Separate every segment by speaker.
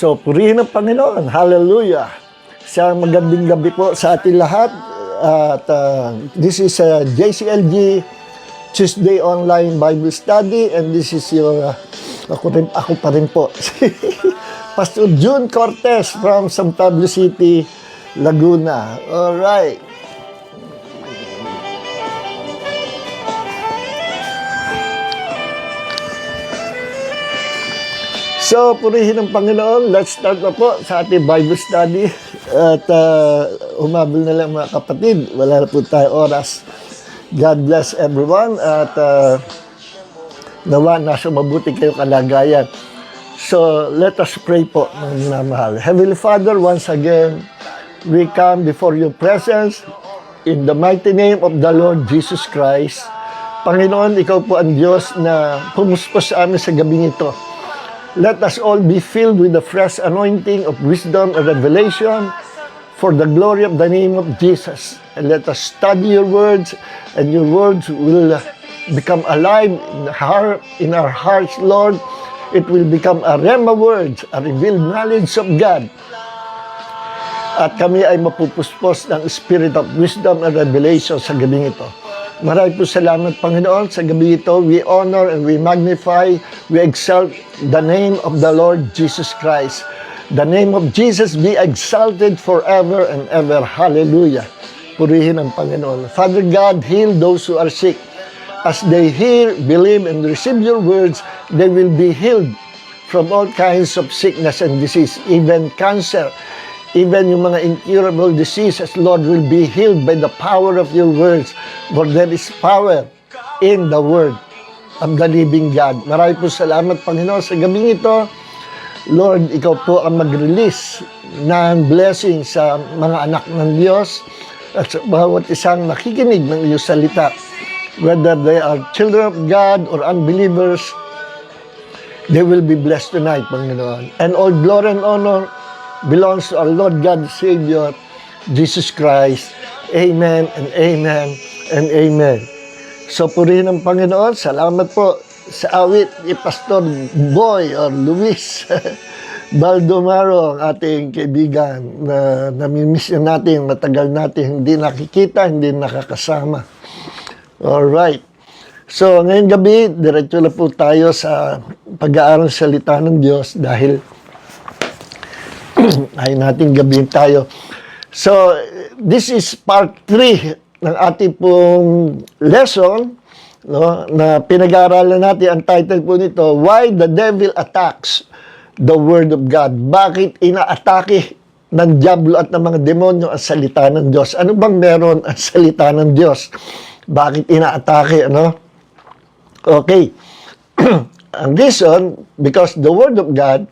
Speaker 1: So, purihin ang Panginoon. Hallelujah. Isang magandang gabi po sa ating lahat. At this is JCLG Tuesday Online Bible Study, and this is your, ako pa rin po, Pastor June Cortez from San Pablo City, Laguna. Alright. So, purihin ang Panginoon. Let's start na po sa ating Bible study. At umabol na lang mga kapatid. Wala na po tayo oras. God bless everyone. At nawa, nasa mabuti kayo kalagayan. So, let us pray po, mga minamahal. Heavenly Father, once again, we come before your presence in the mighty name of the Lord Jesus Christ. Panginoon, ikaw po ang Diyos na pumuspos sa amin sa gabing ito. Let us all be filled with the fresh anointing of wisdom and revelation for the glory of the name of Jesus. And let us study your words, and your words will become alive in our hearts, Lord. It will become a rhema words, a revealed knowledge of God. At kami ay mapupuspos ng spirit of wisdom and revelation sa gabing ito. Maraming po salamat, Panginoon. Sa gabi ito, we honor and we magnify, we exalt the name of the Lord Jesus Christ. The name of Jesus be exalted forever and ever. Hallelujah. Purihin ang Panginoon. Father God, heal those who are sick. As they hear, believe, and receive your words, they will be healed from all kinds of sickness and disease, even cancer. Even yung mga incurable diseases, Lord, will be healed by the power of your words. For there is power in the word of the living God. Marami po salamat, Panginoon, sa gabing ito. Lord, ikaw po ang mag-release ng blessing sa mga anak ng Diyos at sa bawat isang nakikinig ng iyong salita. Whether they are children of God or unbelievers, they will be blessed tonight, Panginoon. And all glory and honor belongs to our Lord God, Savior, Jesus Christ. Amen and amen and amen. So, purihin ang Panginoon. Salamat po sa awit ni Pastor Boy or Luis Baldomaro, ang ating kaibigan na namimiss natin, matagal natin hindi nakikita, hindi nakakasama. Alright. So, ngayong gabi, diretso na po tayo sa pag-aaral salita ng Diyos dahil ay natin gabihin tayo. So, this is part 3 ng ating pong lesson, no, na pinag-aaralan natin. Ang title po nito, Why the Devil Attacks the Word of God. Bakit inaatake ng diablo at ng mga demonyo ang salita ng Diyos? Ano bang meron ang salita ng Diyos? Bakit inaatake, ano? Okay. Ang reason, because the Word of God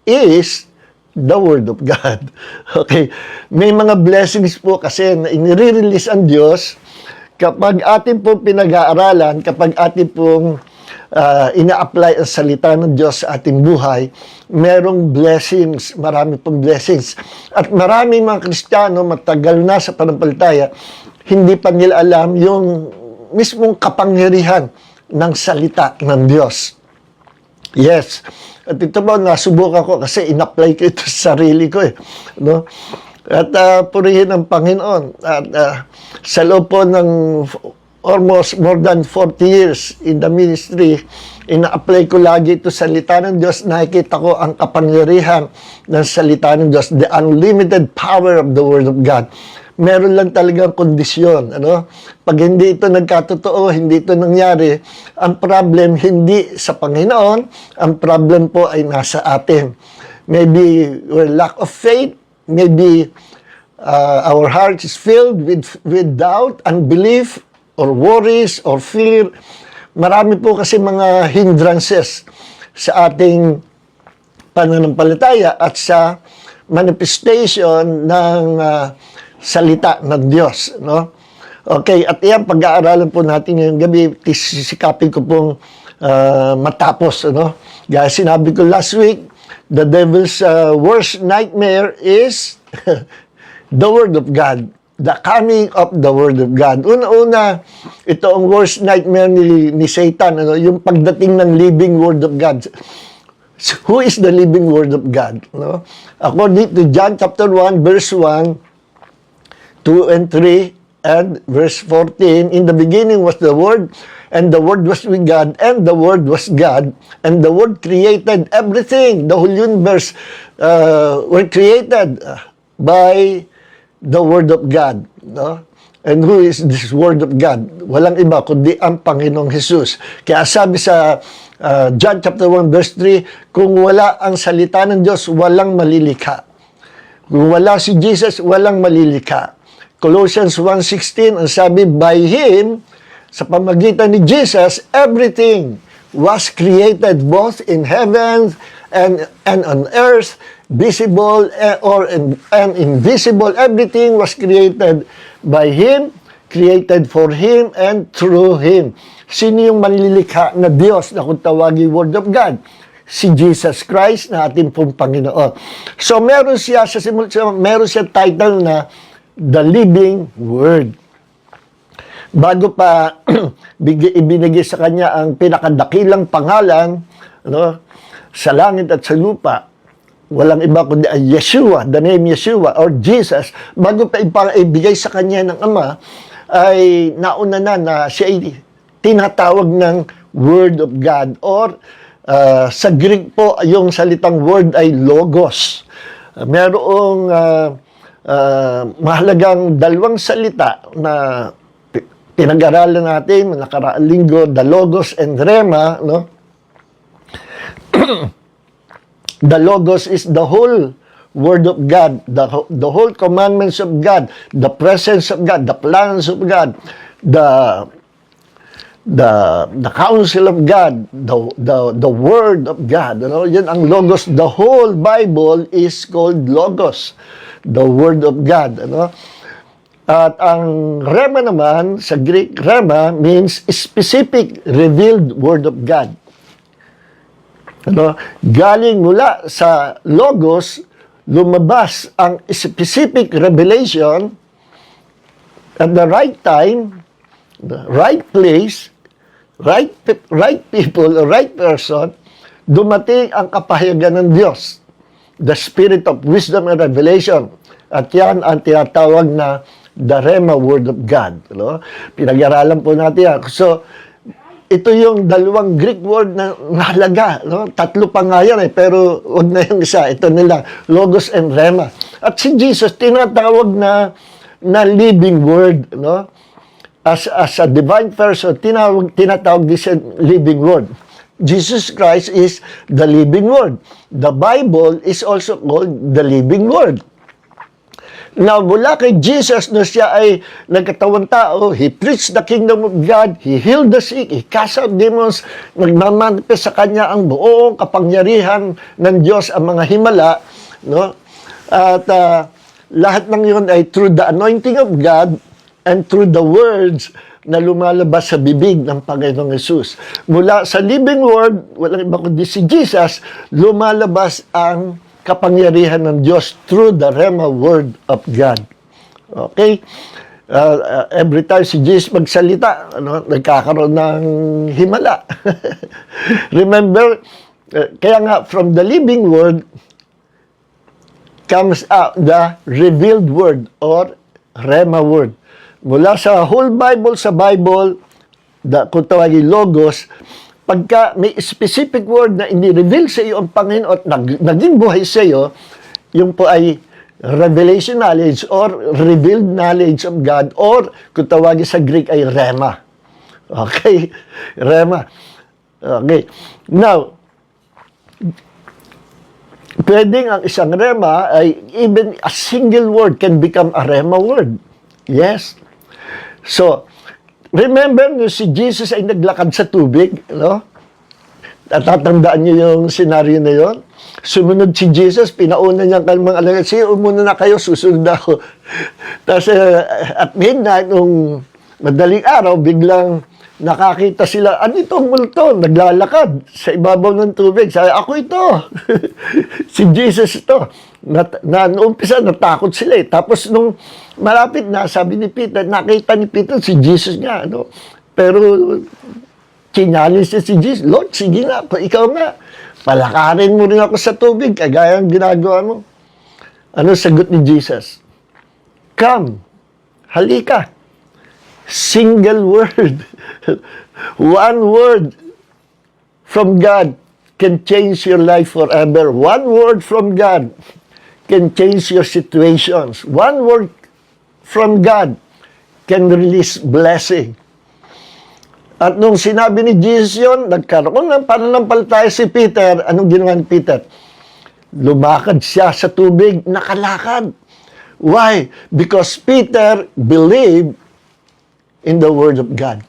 Speaker 1: is the Word of God. Okay. May mga blessings po kasi na inire-release ang Diyos kapag atin pong pinag-aaralan, kapag atin pong ina-apply ang salita ng Diyos sa ating buhay, merong blessings, marami pong blessings. At maraming mga Kristiyano, matagal na sa panampalataya, hindi pa nila alam yung mismong kapangyarihan ng salita ng Diyos. Yes. At ito po, nasubukan ko kasi in-apply ko ito sa sarili ko. No? At purihin ang Panginoon. At sa loob po ng almost more than 40 years in the ministry, ina-apply ko lagi ito sa salita ng Diyos. Nakikita ko ang kapangyarihan ng salita ng Diyos, the unlimited power of the Word of God. Meron lang talagang kondisyon. Ano? Pag hindi ito nagkatotoo, hindi ito nangyari, ang problem hindi sa Panginoon, ang problem po ay nasa atin. Maybe we're lack of faith, maybe our heart is filled with doubt, unbelief, or worries, or fear. Marami po kasi mga hindrances sa ating pananampalataya at sa manifestation ng salita ng Diyos. No? Okay, at yan, pag-aaralan po natin ngayong gabi, sisikapin ko pong matapos. Ano? Gaya sinabi ko last week, the devil's worst nightmare is the Word of God. The coming of the Word of God. Una-una, ito ang worst nightmare ni Satan. Ano? Yung pagdating ng living Word of God. Who is the living Word of God? No? According to John chapter 1, verse 1, 2 and 3, and verse 14, in the beginning was the Word, and the Word was with God, and the Word was God, and the Word created everything. The whole universe were created by the Word of God. No? And who is this Word of God? Walang iba kundi ang Panginoong Jesus. Kaya sabi sa John chapter 1 verse 3, kung wala ang salita ng Diyos, walang malilikha. Kung wala si Jesus, walang malilikha. Colossians 1:16, ang sabi, by Him, sa pamagitan ni Jesus, everything was created both in heaven and on earth, visible and invisible. Everything was created by Him, created for Him, and through Him. Sino yung manlilikha na Diyos na kung tawagin Word of God? Si Jesus Christ na ating pong Panginoon. So meron siya title na The Living Word. Bago pa ibinigay sa kanya ang pinakadakilang pangalan, ano, sa langit at sa lupa, walang iba kundi Yeshua, the name Yeshua or Jesus. Bago pa ibigay sa kanya ng Ama, ay nauna na siya ay tinatawag ng Word of God, or sa Greek po, yung salitang word ay logos. Merong mahalagang dalawang salita na pinag-aralan natin nakaraang linggo, the logos and rema, no? The logos is the whole Word of God, the whole commandments of God, the presence of God, the plans of God, the counsel of God, the Word of God. You know, yan ang logos. The whole Bible is called logos, the Word of God. Ano? At ang rema naman, sa Greek, rema means specific revealed Word of God. Ano? Galing mula sa logos, lumabas ang specific revelation at the right time, the right place, right people, right person, dumating ang kapahayagan ng Diyos, the spirit of wisdom and revelation. At yan ang tinatawag na the Rema Word of God. No? Pinag-aralan po natin yan. So, ito yung dalawang Greek word na mahalaga. No? Tatlo pa nga yan pero wag na yung isa. Ito nila, Logos and Rema. At si Jesus, tinatawag na living word. No? As a divine person, tinatawag din siya living word. Jesus Christ is the living word. The Bible is also called the living word. Now, mula kay Jesus na siya ay nagkatawang tao, He preached the kingdom of God, He healed the sick, He cast out demons, nagmamanifest sa Kanya ang buong kapangyarihan ng Diyos, ang mga himala, no? At lahat ng yun ay through the anointing of God and through the words na lumalabas sa bibig ng Panginoong Hesus. Mula sa living word, walang iba kundi si Jesus, lumalabas ang kapangyarihan ng Diyos through the Rhema word of God. Okay? Every time si Jesus magsalita, nagkakaroon ng himala. Remember, kaya nga, from the living word comes out the revealed word or Rhema word. Mula sa whole Bible, kung tawagin Logos, pagka may specific word na ini-reveal sa iyo ang Panginoon at naging buhay sa iyo, yung po ay revelation knowledge or revealed knowledge of God, or kung tawagin sa Greek ay Rhema. Okay? Rhema. Okay. Now, pwedeng ang isang Rhema ay even a single word can become a Rhema word. Yes. So, remember nyo si Jesus ay naglakad sa tubig, no? Natatandaan nyo yung senaryo na yon? Sumunod si Jesus, pinauna niya ang kalmang alagad, sige, umuna na kayo, susunod na ako. Tapos at midnight, nung madaling araw, biglang nakakita sila, ano itong multo? Naglalakad sa ibabaw ng tubig. Sabi, ako ito. Si Jesus ito. Naumpisa, natakot sila eh. Tapos nung malapit na, sabi ni Peter, nakita ni Peter si Jesus nga. Ano? Pero challenge si Jesus, Lord, sige nga, ikaw nga. Palakarin mo rin ako sa tubig, kagaya ang ginagawa mo. Ano sagot ni Jesus? Come, halika. Single word. One word from God can change your life forever. One word from God can change your situations. One word from God can release blessing. At nung sinabi ni Jesus yun, nagkaroon ng pananampalataya si Peter. Anong ginawa ni Peter? Lumakad siya sa tubig, nakalakad. Why? Because Peter believed in the Word of God.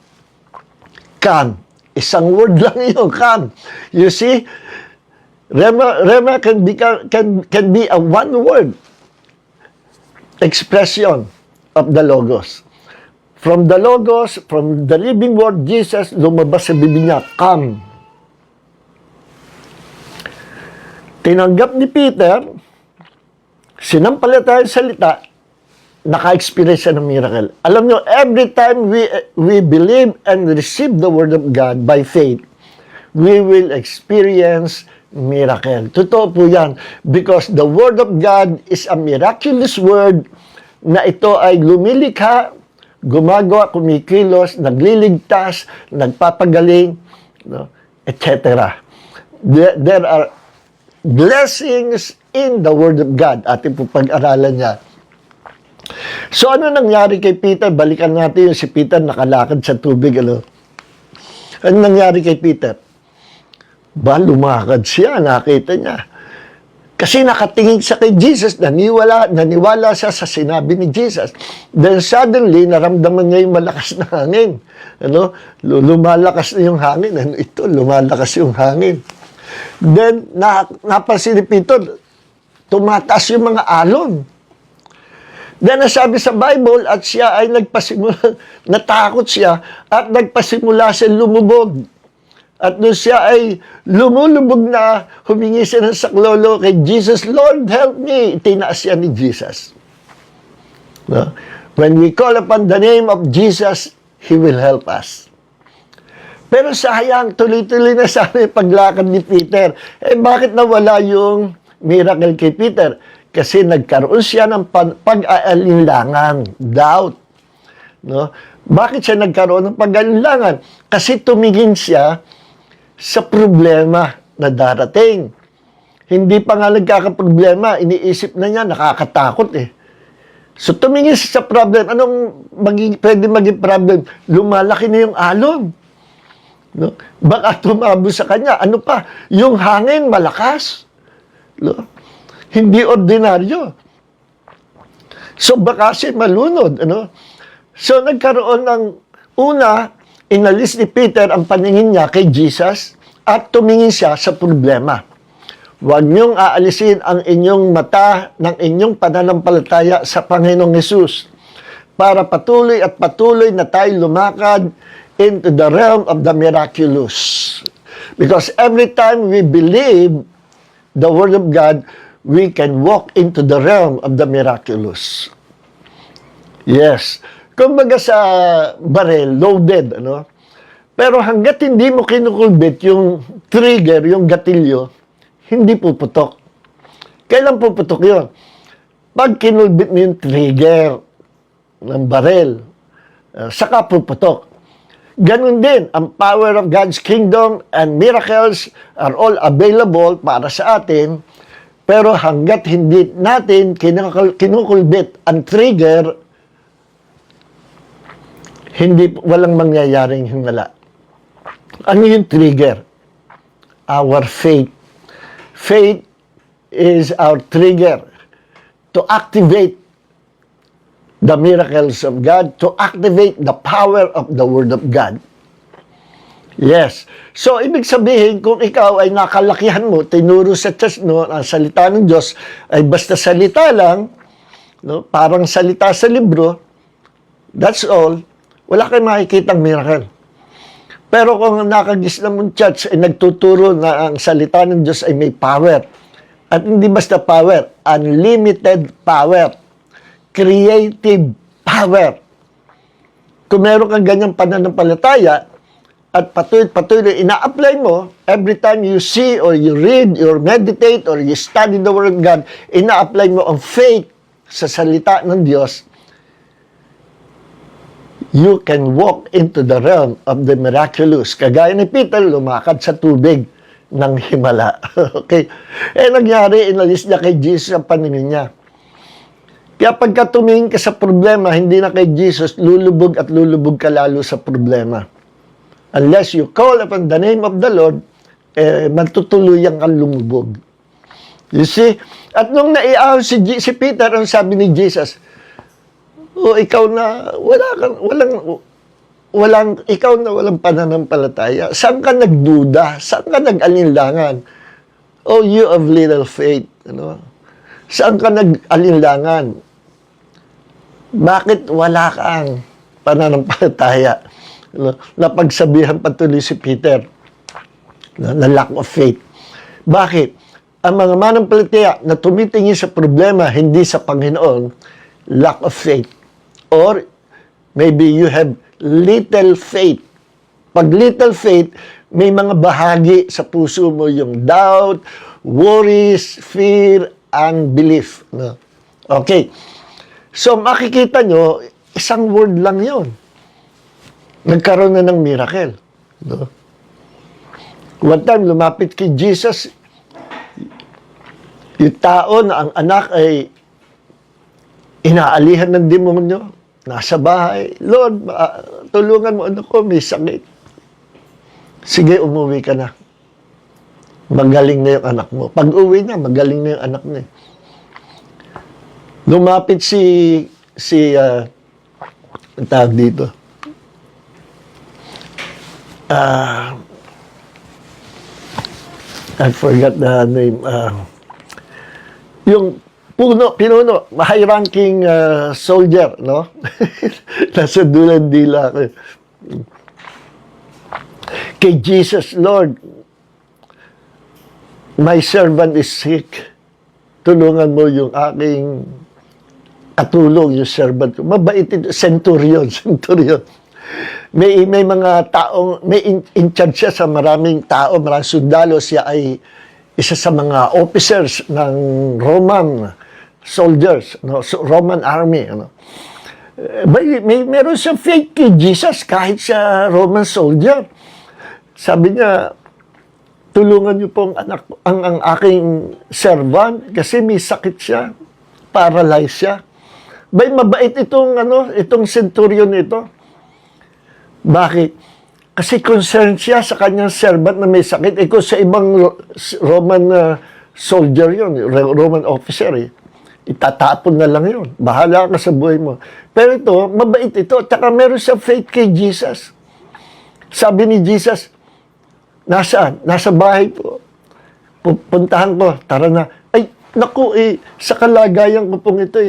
Speaker 1: Come. Isang word lang yun, come. You see, Rhema can be a one word expression of the Logos. From the Logos, from the living word, Jesus, lumabas sa bibig niya, come. Tinanggap ni Peter, sinampalataya sa salita, naka-experience siya ng miracle. Alam nyo, every time we believe and receive the Word of God by faith, we will experience miracle. Totoo po yan. Because the Word of God is a miraculous Word na ito ay lumilikha, gumagawa, kumikilos, nagliligtas, nagpapagaling, no, etc. There are blessings in the Word of God. Ating po pag-aralan niya. So, ano nangyari kay Peter? Balikan natin yung si Peter nakalakad sa tubig. Ano nangyari kay Peter? Lumakad siya, nakita niya. Kasi nakatingin siya kay Jesus, naniwala siya sa sinabi ni Jesus. Then suddenly, naramdaman niya yung malakas na hangin. Lumalakas na yung hangin. Lumalakas yung hangin. Then, napansin ni Peter, tumataas yung mga alon. Then, nasabi sa Bible, at siya ay natakot siya, at nagpasimula siya lumubog. At nung siya ay lumulubog na, humingi siya ng saklolo kay Jesus, Lord, help me. Tinaas siya ni Jesus. No? When we call upon the name of Jesus, He will help us. Pero sayang, tuloy-tuloy na sana yung paglakad ni Peter. Bakit nawala yung miracle kay Peter? Kasi nagkaroon siya ng pag-aalinlangan, doubt. No? Bakit siya nagkaroon ng pag-aalinlangan? Kasi tumingin siya sa problema na darating. Hindi pa nga nagkakaproblema, iniisip na niya, nakakatakot eh. So tumingin siya sa problem, anong pwede maging problem? Lumalaki na yung alon. No? Baka tumabo sa kanya. Ano pa? Yung hangin malakas. No? Hindi ordinaryo. So baka siya malunod. Ano? So nagkaroon ng una, inalis ni Peter ang paningin niya kay Jesus at tumingin siya sa problema. Huwag niyong aalisin ang inyong mata ng inyong pananampalataya sa Panginoong Hesus. para patuloy at patuloy na tayo lumakad into the realm of the miraculous. Because every time we believe the Word of God, we can walk into the realm of the miraculous. Yes. Kumbaga sa barrel, loaded, ano? Pero hanggat hindi mo kinukulbit yung trigger, yung gatilyo, hindi puputok. Kailan puputok yun? Pag kinulbit mo yung trigger ng barrel, saka puputok. Ganun din, ang power of God's kingdom and miracles are all available para sa atin, pero hanggat hindi natin kinukulbit ang trigger, walang mangyayaring himala. Ano yung trigger? Our faith. Faith is our trigger to activate the miracles of God, to activate the power of the Word of God. Yes. So, ibig sabihin, kung ikaw ay nakalakihan mo, tinuro sa church, no, ang salita ng Diyos ay basta salita lang, no, parang salita sa libro, that's all, wala kayong makikitang miracle. Pero kung nakagisnan mong church ay nagtuturo na ang salita ng Diyos ay may power, at hindi basta power, unlimited power, creative power. Kung meron kang ganyang pananampalataya at patuloy ina-apply mo, every time you see or you read or meditate or you study the Word of God, ina-apply mo ang faith sa salita ng Diyos, you can walk into the realm of the miraculous. Kagaya ni Peter, lumakad sa tubig ng himala. Okay? Nangyari, inalis niya kay Jesus ang paningin niya. Kaya pagka tumingin ka sa problema, hindi na kay Jesus, lulubog at lulubog ka lalo sa problema. Unless you call upon the name of the Lord, matutuluyan kang lumubog. You see? At nung naiaw si Peter, ang sabi ni Jesus, ikaw na, ikaw na walang pananampalataya. Saan ka nagduda? Saan ka nag-alinlangan? Oh, you of little faith. Ano? Saan ka nag-alinlangan? Bakit wala kang pananampalataya? Napagsabihan patuloy si Peter na lack of faith. Bakit? Ang mga manampalataya na tumitingin sa problema, hindi sa Panginoon, lack of faith. Or maybe you have little faith. Pag little faith, may mga bahagi sa puso mo yung doubt, worries, fear, unbelief. No? Okay. So, makikita nyo, isang word lang yon. Nagkaroon na ng miracle. No? One time, lumapit kay Jesus, yung tao na ang anak ay inaalihan ng demonyo, nasa bahay, Lord, tulungan mo anak ko, may sakit. Sige, umuwi ka na. Magaling na yung anak mo. Pag uwi na, magaling na yung anak niya. Lumapit ang tawag dito. I forgot the name. Yung pinuno, high-ranking soldier, no? Nasa dulang dila ko. Kay Jesus, Lord, my servant is sick. Tulungan mo yung aking atulong, yung servant ko. Mabait ito. Centurion. May mga taong, may in charge siya sa maraming tao, maraming sundalo. Siya ay isa sa mga officers ng Roman soldiers, no? Roman army. Ano? Meron siyang faith kay Jesus kahit siya Roman soldier. Sabi niya, tulungan niyo pong ang aking servant kasi may sakit siya, paralyzed siya. Mabait itong centurion ito. Bakit? Kasi concerned siya sa kanyang servant na may sakit. Kung sa ibang Roman soldier yun, Roman officer, itatapon na lang yun. Bahala ka sa buhay mo. Pero ito, mabait ito. Tsaka meron siya faith kay Jesus. Sabi ni Jesus, nasaan? Nasa bahay po. Puntahan ko. Tara na. Ay, naku sa kalagayan ko pong ito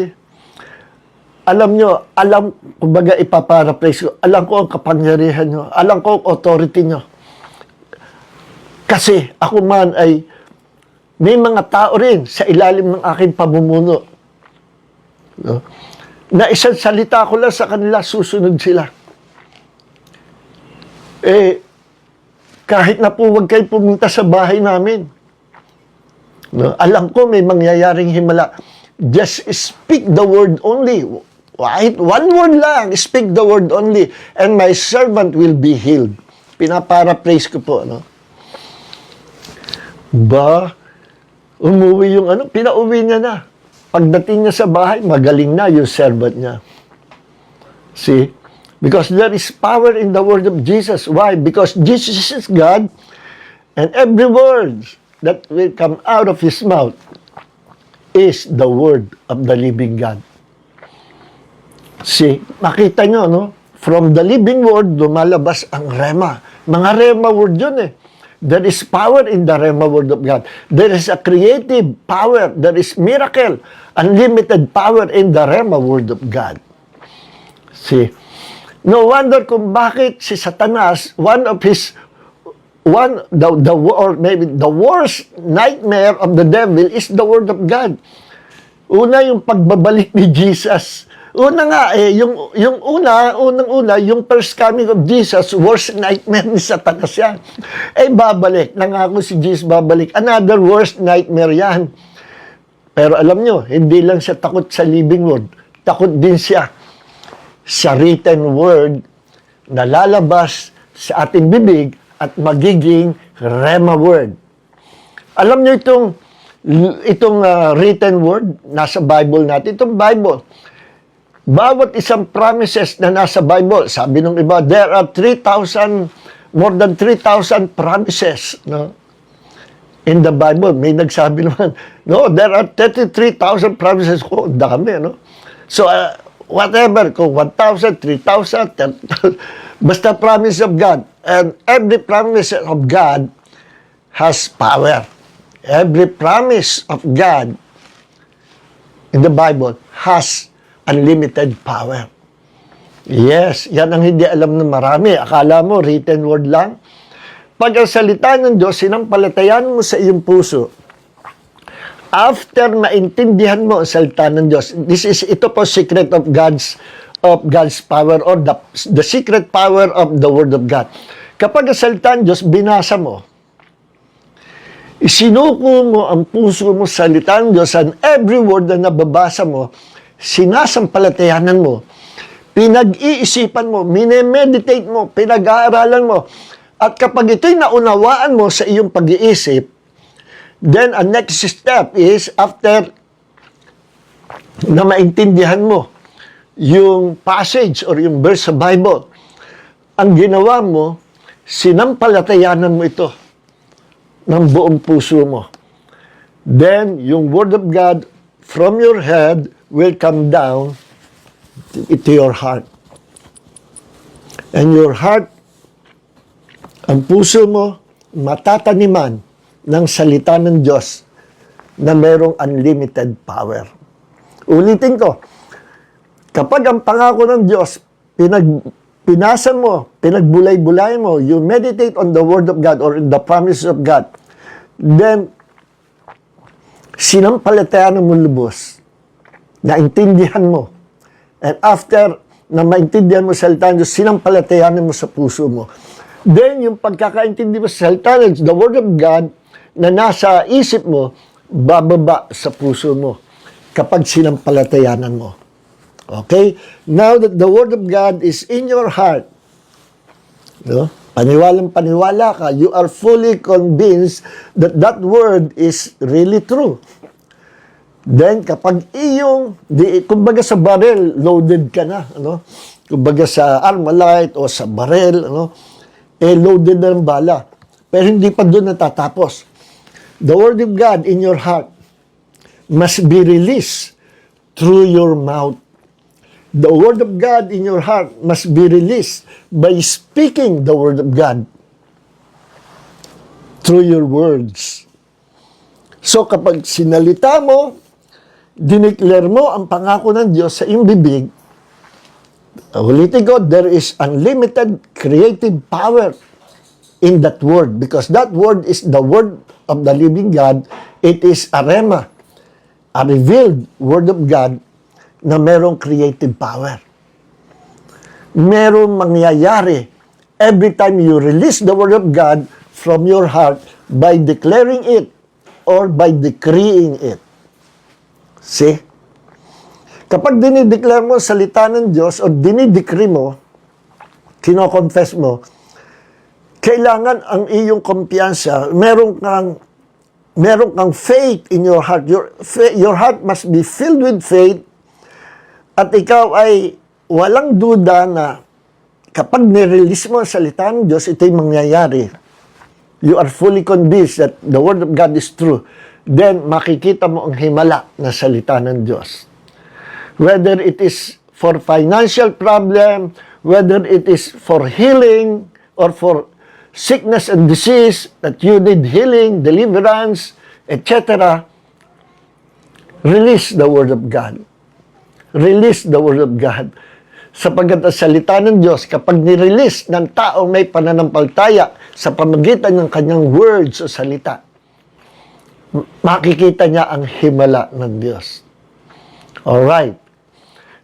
Speaker 1: alam nyo, kumbaga ipaparaphrase ko, alam ko ang kapangyarihan nyo, alam ko ang authority nyo. Kasi ako man ay may mga tao rin sa ilalim ng aking pamumuno. No? Na isang salita ko lang sa kanila, susunod sila. Kahit na po huwag kayo pumunta sa bahay namin. No? Alam ko may mangyayaring himala. Just speak the word only. Right? One word lang, speak the word only, and my servant will be healed. Pinaparaphrase ko po, no? Umuwi yung pinauwi niya na. Pagdating niya sa bahay, magaling na yung servant niya. See? Because there is power in the word of Jesus. Why? Because Jesus is God, and every word that will come out of His mouth is the word of the living God. See, makita nyo, no? From the living word, lumalabas ang rema. Mga rema word yun eh. There is power in the rema word of God. There is a creative power. There is miracle. Unlimited power in the rema word of God. See, no wonder kung bakit si Satanas, or maybe the worst nightmare of the devil is the word of God. Una, yung pagbabalik ni Jesus. Una nga unang-una, yung first coming of Jesus, worst nightmare ni Satanas yan. Babalik. Nangako si Jesus babalik. Another worst nightmare yan. Pero alam nyo, hindi lang siya takot sa living word. Takot din siya sa written word na lalabas sa ating bibig at magiging rema word. Alam nyo itong written word, nasa Bible natin, itong Bible. Bawat isang promises na nasa Bible, sabi ng iba, there are more than 3,000 promises, no? In the Bible. May nagsabi naman, no, there are 33,000 promises. Dami, no? So, whatever, kung 1,000, 3,000, 10,000, basta promise of God. And every promise of God has power. Every promise of God in the Bible has unlimited power. Yes, yan ang hindi alam ng marami. Akala mo, written word lang. Pag ang salita ng Diyos, sinampalatayan mo sa iyong puso, after maintindihan mo ang salita ng Diyos, ito po secret of God's power, or the secret power of the Word of God. Kapag ang salita ng Diyos, binasa mo, isinuko mo ang puso mo sa salita ng Diyos, and every word na nababasa mo, sinasampalatayanan mo, pinag-iisipan mo, minemeditate mo, pinag-aaralan mo, at kapag ito'y naunawaan mo sa iyong pag-iisip, then ang next step is, after na maintindihan mo yung passage or yung verse sa Bible, ang ginawa mo, sinampalatayanan mo ito ng buong puso mo. Then, yung Word of God from your head will come down to your heart. And your heart, ang puso mo, matataniman ng salita ng Diyos na merong unlimited power. Ulitin ko, kapag ang pangako ng Diyos, pinasa mo, pinagbulay-bulay mo, you meditate on the Word of God or in the promises of God, then, sinampalatayan mo lubos, naintindihan mo, and after na maintindihan mo sa salita ng Diyos, sinampalatayan mo sa puso mo. Then, yung pagkakaintindi mo sa salita ng Diyos, the Word of God, na nasa isip mo, bababa sa puso mo kapag sinampalatayanan mo. Okay? Now that the Word of God is in your heart, no? Paniwalang-paniwala ka, you are fully convinced that that Word is really true. Then, kapag kumbaga sa barrel, loaded ka na, ano? Kumbaga sa Armalite o sa barrel, ano? Loaded na ng bala. Pero hindi pa doon natatapos. The Word of God in your heart must be released through your mouth. The Word of God in your heart must be released by speaking the Word of God through your words. So kapag sinalita mo, dineclare mo ang pangako ng Diyos sa iyong bibig, ulitin ko, there is unlimited creative power in that word, because that word is the word of the living God. It is a rhema, a revealed word of God na merong creative power. Merong mangyayari every time you release the word of God from your heart by declaring it or by decreeing it. See? Kapag dinideclare mo salita ng Diyos o dinidecree mo, kino-confess mo, kailangan ang iyong kumpiyansa, meron kang faith in your heart. Your heart must be filled with faith at ikaw ay walang duda na kapag nirelease mo ang salita ng Diyos, ito'y mangyayari. You are fully convinced that the Word of God is true. Then, makikita mo ang himala na salita ng Diyos. Whether it is for financial problem, whether it is for healing, or for sickness and disease, that you need healing, deliverance, etc., release the Word of God. Release the Word of God. Sapagkat ang salita ng Diyos, kapag nirelease ng tao may pananampalataya sa pamagitan ng kanyang words o salita, makikita niya ang himala ng Diyos. Alright.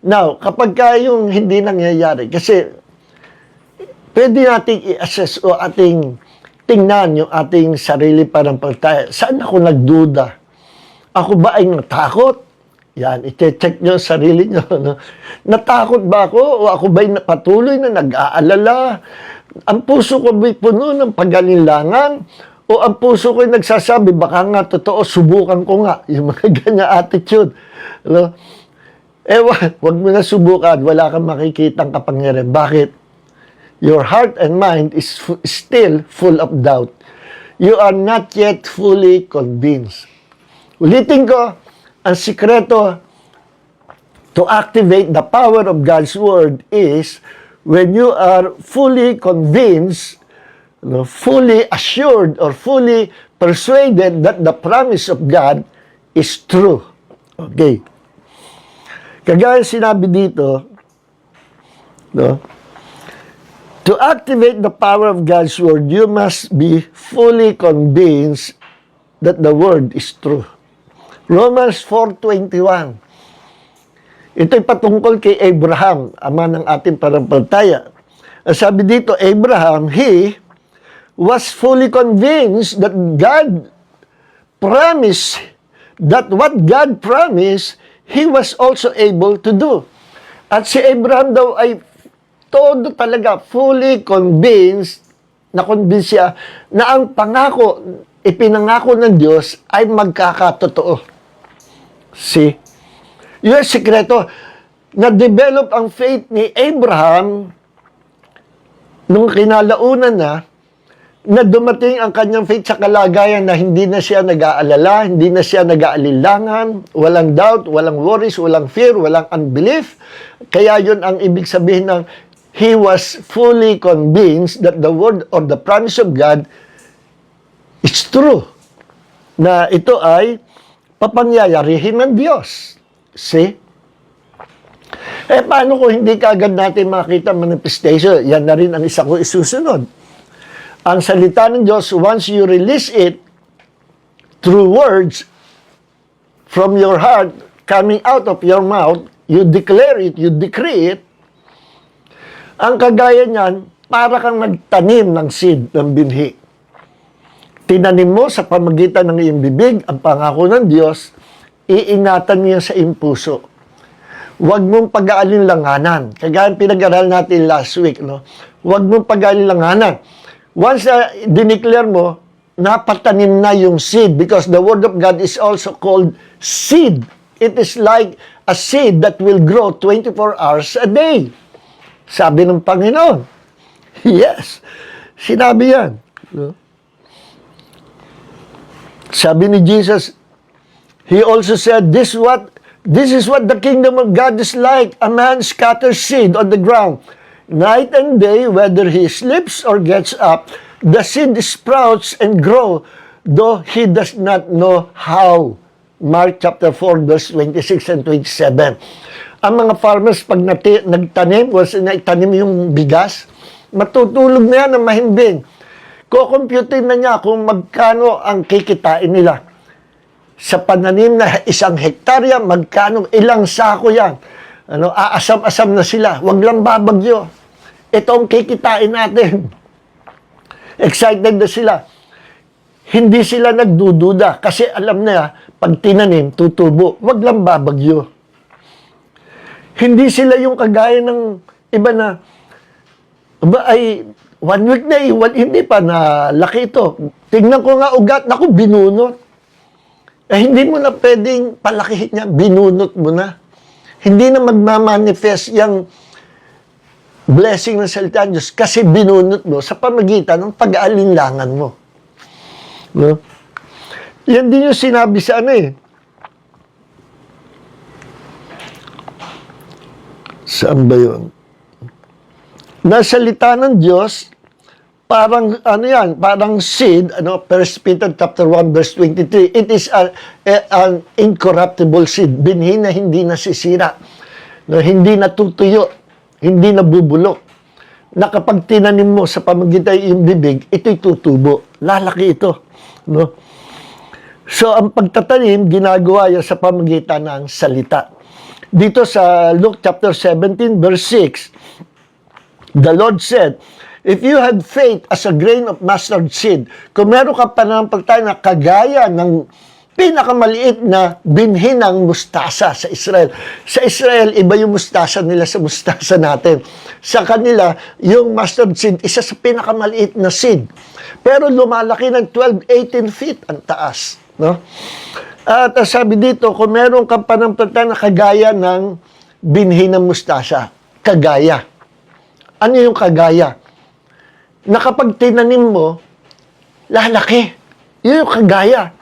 Speaker 1: Now, kapag yung hindi nangyayari, kasi pwede nating i-assess o ating tingnan yung ating sarili pananampalataya. Saan ako nagduda? Ako ba ay natakot? Yan, i-check nyo ang sarili nyo. No? Natakot ba ako? O ako ba'y patuloy na nag-aalala? Ang puso ko ba'y puno ng pag-alinlangan? O ang puso ko'y nagsasabi, baka nga totoo, subukan ko nga. Yung mga ganyan attitude. No? Wag mo na subukan. Wala kang makikitang kapangyarihan. Bakit? Your heart and mind is still full of doubt. You are not yet fully convinced. Ulitin ko, ang sikreto to activate the power of God's Word is when you are fully convinced, fully assured, or fully persuaded that the promise of God is true. Okay. Kagaya sinabi dito, no? To activate the power of God's Word, you must be fully convinced that the Word is true. Romans 4:21. Ito'y patungkol kay Abraham, ama ng ating pananampalataya. Sabi dito, Abraham, he was fully convinced that God promised, that what God promised, he was also able to do. At si Abraham daw ay todo talaga fully convinced, na-convince siya na ang pangako, ipinangako ng Diyos ay magkakatotoo. See? Yung sikreto, na-develop ang faith ni Abraham nung kinalaunan na dumating ang kanyang faith sa kalagayan na hindi na siya nag-aalala, hindi na siya nag-aalilangan, walang doubt, walang worries, walang fear, walang unbelief. Kaya yun ang ibig sabihin ng he was fully convinced that the word or the promise of God is true. Na ito ay papangyayarihin ng Diyos. See? Paano kung hindi kaagad natin makita manifestation? Yan na rin ang isa ko isusunod. Ang salita ng Diyos, once you release it through words from your heart, coming out of your mouth, you declare it, you decree it, ang kagaya niyan, para kang nagtanim ng seed, ng binhi. Tinanim mo sa pamagitan ng iyong bibig ang pangako ng Diyos, iingatan niya sa iyong puso. Huwag mong pag-aalinlanganan. Kagaya pinag-aral natin last week, no? Huwag mong pag-aalinlanganan. Once dineclare mo, napatanim na yung seed because the Word of God is also called seed. It is like a seed that will grow 24 hours a day. Sabi ng Panginoon. Yes. Sinabi yan. No? Sabi ni Jesus, He also said, this is what the kingdom of God is like. A man scatters seed on the ground. Night and day, whether he sleeps or gets up, the seed sprouts and grows, though he does not know how. Mark chapter 4, verse 26 and 27. Ang mga farmers, pag nagtanim, once naitanim yung bigas, matutulog na yan ng mahimbing. Kukumputin na niya kung magkano ang kikitain nila. Sa pananim na 1 hektarya, magkano, ilang sako yan. Aasam-asam na sila. Huwag lang babagyo. Ito ang kikitain natin. Excited na sila. Hindi sila nagdududa kasi alam na pag tinanim, tutubo. Huwag lang babagyo. Hindi sila yung kagaya ng iba na ay 1 week na hindi pa na laki ito. Tingnan ko nga ugat, naku, binunot. Hindi mo na pwedeng palakihin niya, binunot mo na. Hindi na magmamanifest yung blessing ng salita ng Diyos kasi binunot mo sa pamagitan ng pag-aalinlangan mo. No? Yan din yung sinabi sa Saan ba yun? Nasalita ng Diyos, parang parang seed, 1 Peter chapter 1 verse 23. It is an incorruptible seed, binhi na hindi nasisira, no, hindi natutuyo, hindi nabubulok. Na kapag tinanim mo sa pamagitan yung bibig, ito'y tutubo. Lalaki ito. No? So, ang pagtatanim, ginagawa yan sa pamagitan ng salita. Dito sa Luke chapter 17 verse 6, the Lord said, if you had faith as a grain of mustard seed, kung meron ka pananampalataya na kagaya ng pinakamaliit na binhi ng mustasa sa Israel. Sa Israel, iba yung mustasa nila sa mustasa natin. Sa kanila, yung mustard seed, isa sa pinakamaliit na seed. Pero lumalaki ng 12, 18 feet ang taas. No? At sabi dito, kung meron kang pananampalataya na kagaya ng binhi ng mustasa, kagaya. Ano yung kagaya? Na kapag tinanim mo, lalaki. Yun yung kagaya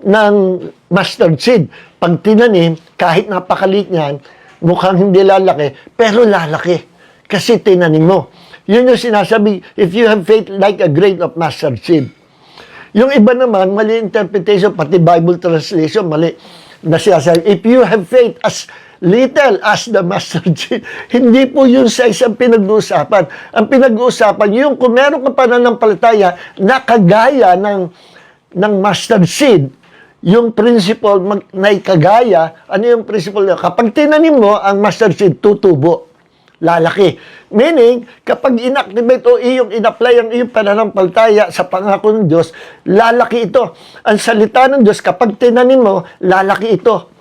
Speaker 1: ng mustard seed. Pag tinanim, kahit napakaliit niyan, mukhang hindi lalaki, pero lalaki. Kasi tinanim mo. Yun yung sinasabi, if you have faith like a grain of mustard seed. Yung iba naman, mali interpretation, pati Bible translation, mali. Na sinasabi, if you have faith as little as the mustard seed. Hindi po yung size ang pinag-uusapan. Ang pinag-uusapan, yung kung meron ka pananampalataya na kagaya ng mustard seed, yung principle na ikagaya, ano yung principle na? Kapag tinanim mo, ang mustard seed tutubo. Lalaki. Meaning, kapag inactivate o in-apply ang iyong pananampalataya sa pangako ng Diyos, lalaki ito. Ang salita ng Diyos, kapag tinanim mo, lalaki ito.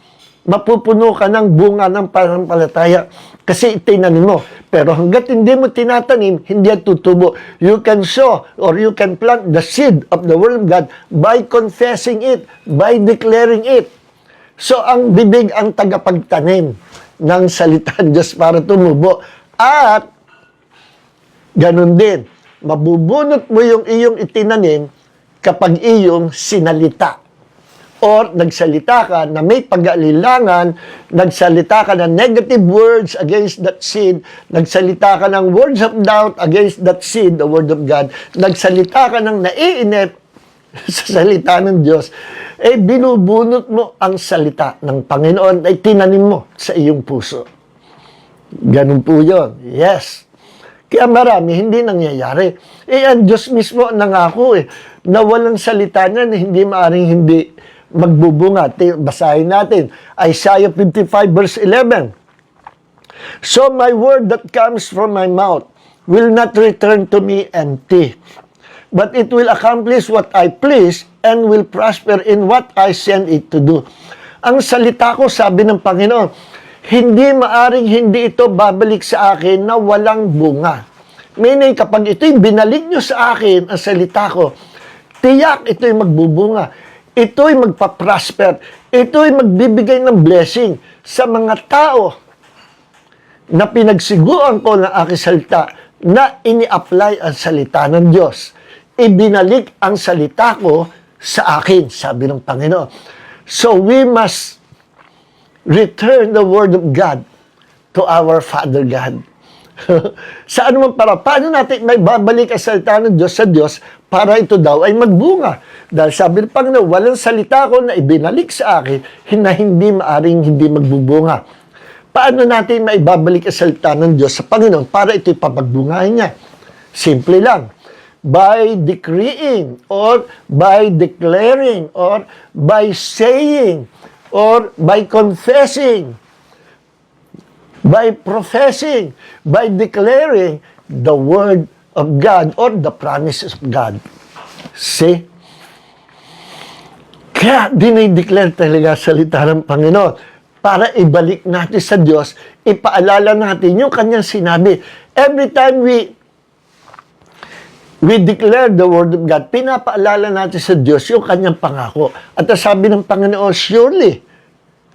Speaker 1: Mapupuno ka ng bunga ng pananampalataya kasi tinanim mo. Pero hanggat hindi mo tinatanim, hindi yan tutubo. You can sow or you can plant the seed of the Word of God by confessing it, by declaring it. So, ang bibig ang tagapagtanim ng salita ng Diyos para tumubo. At, ganun din, mabubunot mo yung iyong itinanim kapag iyong sinalita. Or nagsalita ka na may pag-aalilangan, nagsalita ka ng negative words against that seed, nagsalita ka ng words of doubt against that seed, the Word of God, nagsalita ka ng naiinip sa salita ng Diyos, binubunot mo ang salita ng Panginoon ay tinanim mo sa iyong puso. Ganun po yun. Yes. Kaya marami, hindi nangyayari. Ang Diyos mismo nangako na walang salita niya na hindi maaring hindi magbubunga. Basahin natin. Isaiah 55 verse 11. So my word that comes from my mouth will not return to me empty, but it will accomplish what I please and will prosper in what I send it to do. Ang salita ko, sabi ng Panginoon, hindi maaring hindi ito babalik sa akin na walang bunga. Meaning, kapag ito'y binalik nyo sa akin, ang salita ko, tiyak ito'y magbubunga. Ito'y magpa-prosper. Ito'y magbibigay ng blessing sa mga tao na pinagsiguan ko ng aking salita na ini-apply ang salita ng Diyos. Ibinalik ang salita ko sa akin, sabi ng Panginoon. So we must return the Word of God to our Father God. Sa anumang para, paano natin may babalik ang salita ng Diyos sa Diyos para ito daw ay magbunga. Dahil sabi ng Panginoon, walang salita ko na ibinalik sa akin na hindi maaring hindi magbubunga. Paano natin maibabalik ang salita ng Diyos sa Panginoon para ito'y papagbungahin niya? Simple lang. By decreeing, or by declaring, or by saying, or by confessing, by professing, by declaring the word of God or the promises of God. See? Kaya dinideclare talaga salita ng Panginoon para ibalik natin sa Diyos, ipaalala natin yung kanyang sinabi. Every time we declare the word of God, pinapaalala natin sa Diyos yung kanyang pangako. At sabi ng Panginoon, surely,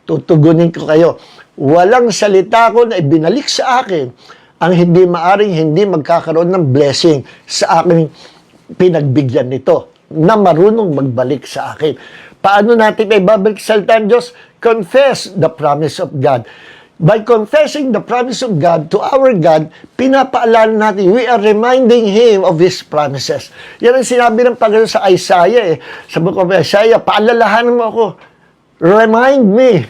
Speaker 1: tutugunin ko kayo. Walang salita ko na ibinalik sa akin ang hindi maaring hindi magkakaroon ng blessing sa aking pinagbigyan nito na marunong magbalik sa akin. Paano natin ibabalik sa salita ng Diyos? Confess the promise of God. By confessing the promise of God to our God, pinapaalala natin, we are reminding Him of His promises. Yan ang sinabi ng Panginoon sa Isaiah. Sa book of Isaiah, paalalahanan mo ako. Remind me.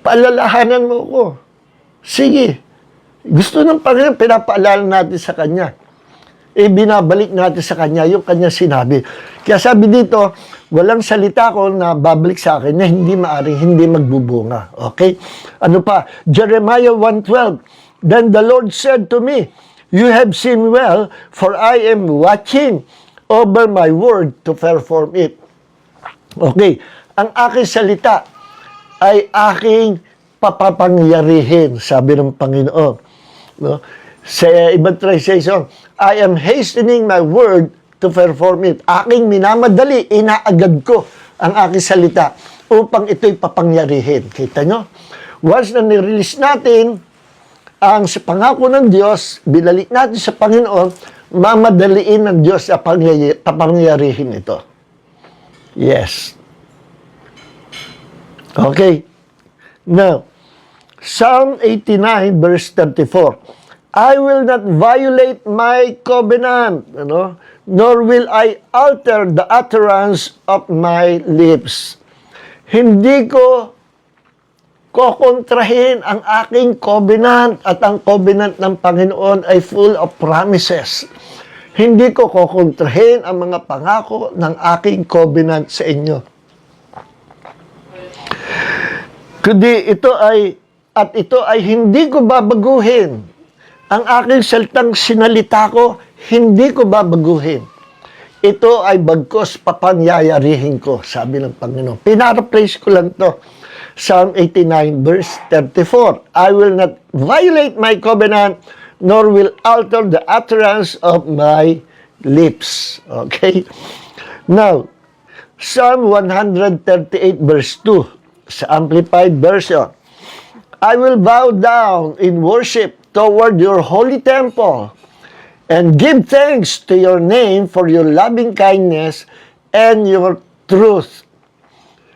Speaker 1: Paalalahanan mo ako. Sige. Gusto ng Panginoon, pinapaalala natin sa Kanya. Binabalik natin sa Kanya yung Kanya sinabi. Kaya sabi dito, walang salita ko na babalik sa akin na hindi maaring hindi magbubunga. Okay? Ano pa? Jeremiah 1:12. Then the Lord said to me, you have seen well, for I am watching over my word to perform it. Okay. Ang aking salita ay aking papapangyarihin, sabi ng Panginoon. No? Sa ibang translation, I am hastening my word to perform it. Aking minamadali, inaagad ko ang aking salita upang ito'y papangyarihin. Kita nyo? Once na nirelease natin ang sa pangako ng Diyos, binalik natin sa Panginoon, mamadaliin ng Diyos na papangyarihin ito. Yes. Okay. Now, Psalm 89 verse 34. I will not violate my covenant, nor will I alter the utterance of my lips. Hindi ko kokontrahin ang aking covenant, at ang covenant ng Panginoon ay full of promises. Hindi ko kokontrahin ang mga pangako ng aking covenant sa inyo. Kundi ito ay hindi ko babaguhin. Ang aking salitang sinalita ko, hindi ko babaguhin. Ito ay bagkos papangyayarihin ko, sabi ng Panginoon. Pinaraphrase ko lang to. Psalm 89 verse 34. I will not violate my covenant, nor will alter the utterance of my lips. Okay? Now, Psalm 138 verse 2, sa Amplified Version. I will bow down in worship toward your holy temple and give thanks to your name for your loving kindness and your truth.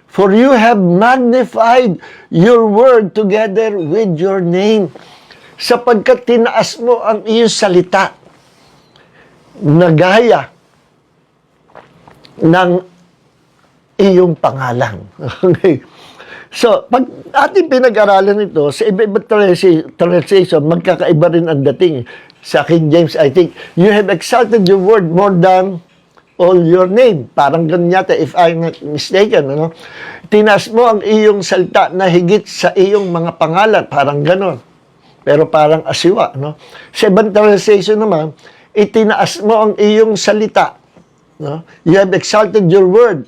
Speaker 1: For you have magnified your word together with your name, sapagkat tinaas mo ang iyong salita na gaya ng iyong pangalan. Okay. So, pag ating pinag-aralan ito, sa iba-ibang translation, magkakaiba rin ang dating. Sa King James, I think, you have exalted your word more than all your name. Parang ganun yata, if I'm not mistaken. Tinas mo ang iyong salita na higit sa iyong mga pangalan. Parang ganun. Pero parang asiwa. Sa ibang translation naman, itinaas mo ang iyong salita. You have exalted your word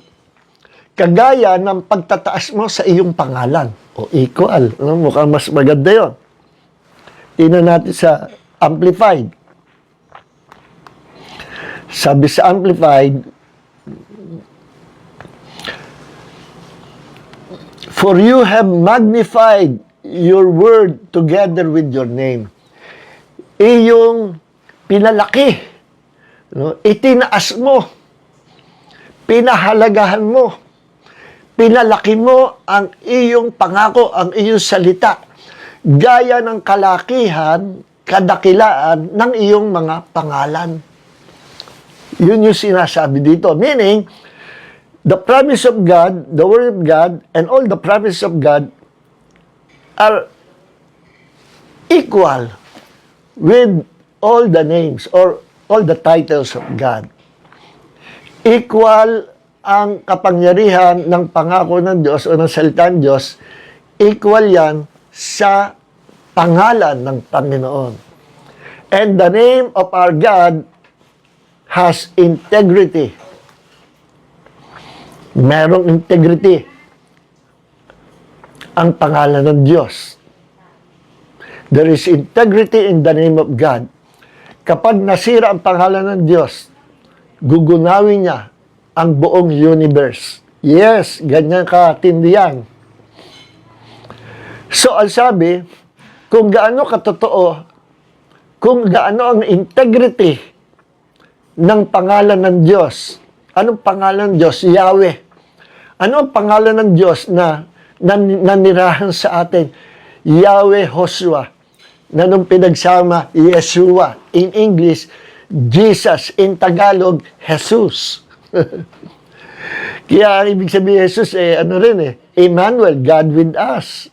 Speaker 1: kagaya ng pagtataas mo sa iyong pangalan. O equal. Mukhang mas maganda yun. Tingnan natin sa Amplified. Sabi sa Amplified, for you have magnified your word together with your name. Iyong pinalaki, itinaas mo, pinahalagahan mo, pinalaki mo ang iyong pangako, ang iyong salita, gaya ng kalakihan, kadakilaan ng iyong mga pangalan. Yun yung sinasabi dito. Meaning, the promise of God, the Word of God, and all the promises of God are equal with all the names or all the titles of God. Equal ang kapangyarihan ng pangako ng Diyos o ng salita ng Diyos, equal yan sa pangalan ng Panginoon. And the name of our God has integrity. Merong integrity ang pangalan ng Diyos. There is integrity in the name of God. Kapag nasira ang pangalan ng Diyos, gugunawin niya ang buong universe. Yes, ganyan katindi yan. So, ang sabi, kung gaano katotoo, kung gaano ang integrity ng pangalan ng Diyos. Anong pangalan ng Diyos? Yahweh. Ano ang pangalan ng Diyos na nanirahan sa atin? Yahweh Joshua. Na nung pinagsama, Yeshua. In English, Jesus. In Tagalog, Jesus. Kaya ang ibig sabihin Jesus, Emmanuel, God with us.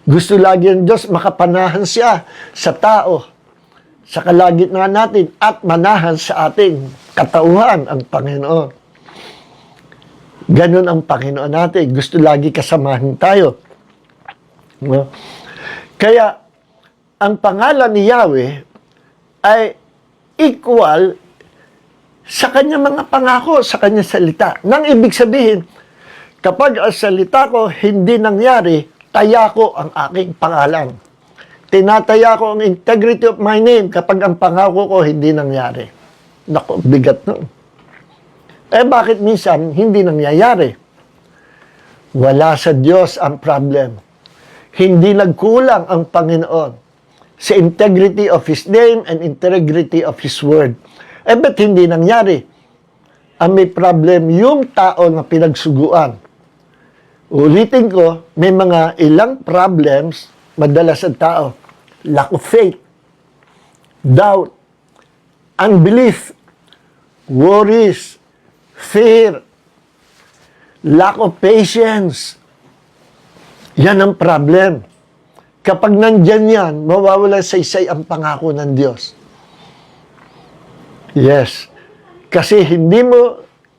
Speaker 1: Gusto lagi ng Diyos, makapanahan siya sa tao, sa kalagitnaan natin, at manahan sa ating katauhan ang Panginoon. Ganon ang Panginoon natin. Gusto lagi kasamahan tayo. No? Kaya, ang pangalan ni Yahweh ay equal sa kanyang mga pangako, sa kanyang salita. Nang ibig sabihin, kapag ang salita ko hindi nangyari, taya ko ang aking pangalan. Tinataya ko ang integrity of my name kapag ang pangako ko hindi nangyari. Naku, bigat nun. Bakit minsan hindi nangyayari? Wala sa Diyos ang problem. Hindi nagkulang ang Panginoon sa integrity of His name and integrity of His word. Ba't hindi nangyari? Ang may problem yung tao na pinagsuguan. Ulitin ko, may mga ilang problems madalas ang tao. Lack of faith, doubt, unbelief, worries, fear, lack of patience. Yan ang problem. Kapag nandyan yan, mawawala sa isay ang pangako ng Diyos. Yes. Kasi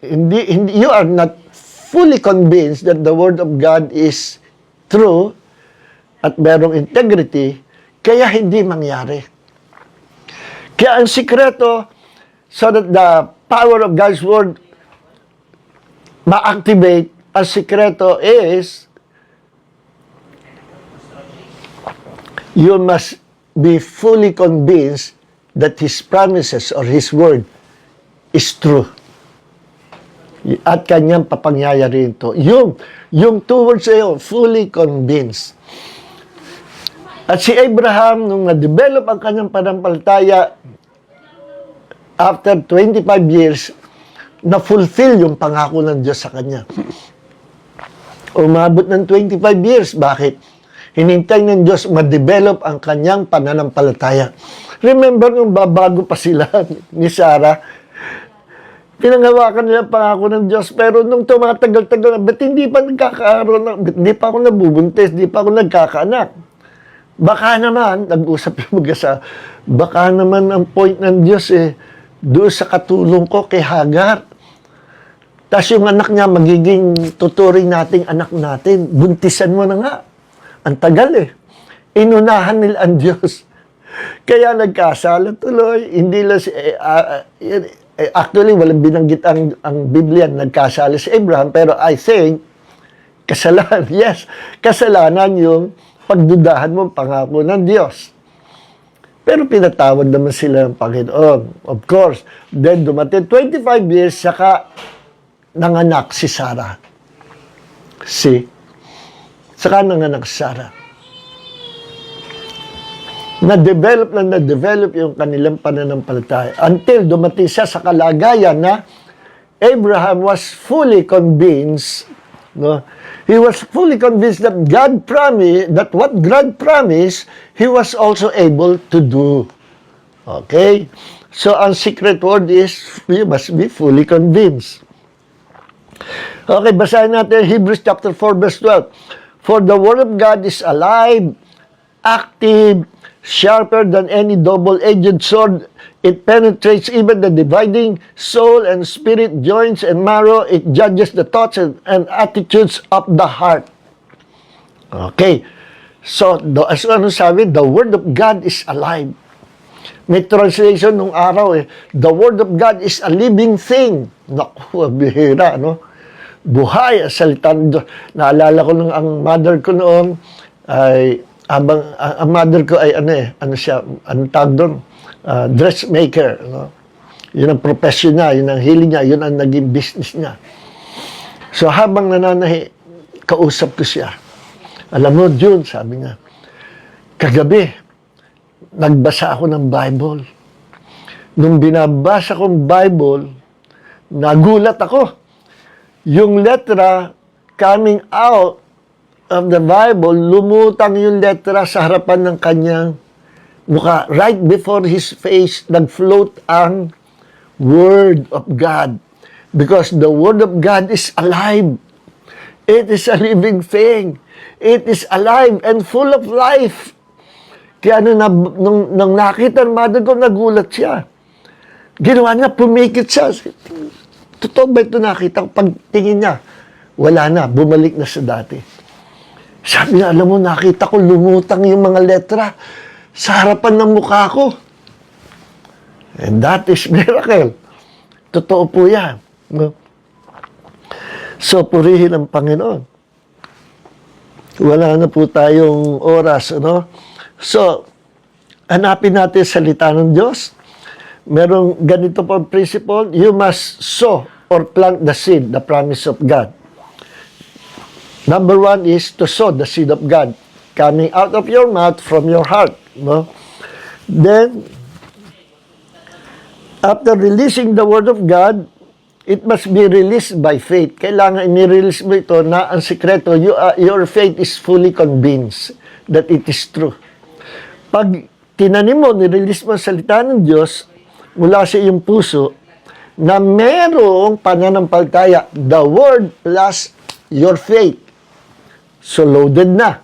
Speaker 1: you are not fully convinced that the Word of God is true at merong integrity, kaya hindi mangyari. Kaya ang sikreto, so that the power of God's Word ma-activate, ang sikreto is, you must be fully convinced that His promises or His Word is true. At kanyang papangyayari ito. Yung two words sa'yo, fully convinced. At si Abraham, nung na-develop ang kanyang panampalataya, after 25 years, na-fulfill yung pangako ng Diyos sa kanya. Umabot ng 25 years. Bakit? Hinintay ng Diyos ma-develop ang kanyang pananampalataya. Remember nung babago pa sila ni Sarah, pinanghawakan nila ang pangako ng Diyos, pero nung tumatagal-tagal na, ba't hindi pa nagkakaroon, hindi pa ako nabubuntis, hindi pa ako nagkakaanak? Baka naman, nag-usap yung mag-asa, baka naman ang point ng Diyos doon sa katulong ko kay Hagar. Tapos yung anak niya, magiging tuturing nating anak natin. Buntisan mo na nga. Ang tagal Inunahan nila ang Diyos. Kaya nagkasala tuloy. Hindi lang actually, walang binanggit ang Biblia, nagkasala si Abraham, pero I think, kasalanan, yes, kasalanan yung pagdudahan mo pangako ng Diyos. Pero pinatawad naman sila ng Panginoon. Of course, then dumating 25 years, saka nanganak si Sarah. Saka nanganak si Sarah. Na-develop yung kanilang pananampalataya. Until dumating siya sa kalagayan na Abraham was fully convinced, no? He was fully convinced that God promised, that what God promised, he was also able to do. Okay? So, ang secret word is, you must be fully convinced. Okay, basahin natin Hebrews chapter 4, verse 12. For the word of God is alive, active, sharper than any double-edged sword. It penetrates even the dividing soul and spirit, joints and marrow. It judges the thoughts and attitudes of the heart. Okay. So, as ano sabi, the word of God is alive. May translation nung araw the word of God is a living thing. Naku, bihira, no? Buhay, ang salita ng Diyos. Naalala ko nung ang mother ko noon, ay, ang mother ko ay tawag doon? Dressmaker, no? Yun ang profession niya, yun ang hiling niya, yun ang naging business niya. So, habang nananahi, kausap ko siya. Alam mo, June, sabi niya, kagabi, nagbasa ako ng Bible. Nung binabasa kong Bible, nagulat ako. Yung letra coming out of the Bible, lumutang yung letra sa harapan ng kanyang mukha. Right before his face, nag-float ang Word of God. Because the Word of God is alive. It is a living thing. It is alive and full of life. Kaya nung nakita ng mother ko, nagulat siya. Ginawa niya, pumikit siya. Totoo ba ito nakita ko? Pagtingin niya, wala na, bumalik na sa dati. Sabi niya, alam mo, nakita ko lumutang yung mga letra sa harapan ng mukha ko. And that is miracle. Totoo po yan. No? So, purihin ang Panginoon. Wala na po tayong oras, ano? So, hanapin natin salita ng Diyos. Merong ganito po ang principle, you must sow or plant the seed, the promise of God. Number one is to sow the seed of God, coming out of your mouth, from your heart. No? Then, after releasing the Word of God, it must be released by faith. Kailangan i-release mo ito na ang sikreto, your faith is fully convinced that it is true. Pag tinanim mo, nirelease mo ang salita ng Diyos mula sa iyong puso, na merong pananampalataya, the Word plus your faith. So, loaded na.